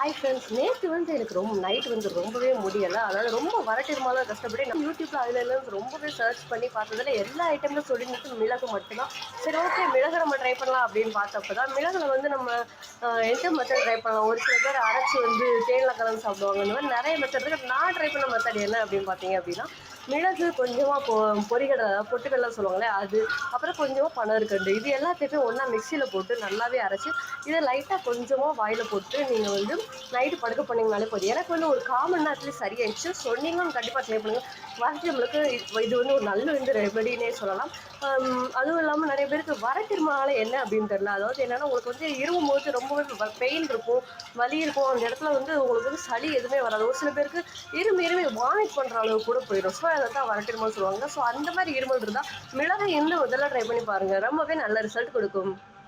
Hi friends, நேற்று வந்து எனக்கு நைட் வந்து ரொம்பவே முடியலை. அதனால் ரொம்ப வரட்டிருமாலாம் கஷ்டப்பட்டு நான் யூடியூப்பில் அதில் ரொம்பவே சர்ச் பண்ணி பார்த்ததில் எல்லா ஐட்டம்லையும் சொல்லிட்டு மிளகு மட்டும்தான். சரி, ஓகே, மிளகு நம்ம ட்ரை பண்ணலாம் அப்படின்னு பார்த்தப்போ தான் மிளகுல வந்து நம்ம எந்த மெத்தட் ட்ரை பண்ணலாம். ஒரு சில பேர் அரைச்சி வந்து தேனில் கலந்து சாப்பிடுவாங்க. இந்த மாதிரி நிறைய மெத்தட் இருக்குது. நான் ட்ரை பண்ண மெத்தட் என்ன அப்படின்னு பார்த்தீங்க அப்படின்னா, மிளகு கொஞ்சமாக பொரிகடலை, பொட்டுக்கடலை சொல்லுவாங்களே அது, அப்புறம் கொஞ்சமாக பனறுக்கண்டு, இது எல்லாத்தையுமே ஒன்றா மிக்சியில் போட்டு நல்லாவே அரைச்சி இதை லைட்டாக கொஞ்சமாக வாயில் போட்டு நீங்கள் வந்து நைட்டு படுக்க பண்ணிங்கனாலே போதும். எனக்கு வந்து ஒரு 1/4 மணி நேரத்துலேயே சரியாயிடுச்சு. ஸோ நீங்களும் கண்டிப்பாக ட்ரை பண்ணுங்கள். வரட்டு நம்மளுக்கு இது வந்து ஒரு நல்ல வந்து ரெமெடினே சொல்லலாம். அதுவும் இல்லாமல் நிறைய பேருக்கு வரட்டிருமால என்ன அப்படின்னு தெரியல. அதாவது என்னென்னா, உங்களுக்கு வந்து இருமும் போது ரொம்பவே பெயின் இருக்கும், வலி இருக்கும். அந்த இடத்துல வந்து உங்களுக்கு வந்து சளி எதுவுமே வராது. ஒரு சில பேருக்கு இருமி வாமிட் பண்ணுற அளவு கூட போயிடும். ஸோ அதை தான் வரட்டிருமான்னு சொல்லுவாங்க. ஸோ அந்த மாதிரி இருமல் இருந்தால் மிளகை முதல்ல ட்ரை பண்ணி பாருங்கள். ரொம்பவே நல்ல ரிசல்ட் கொடுக்கும்.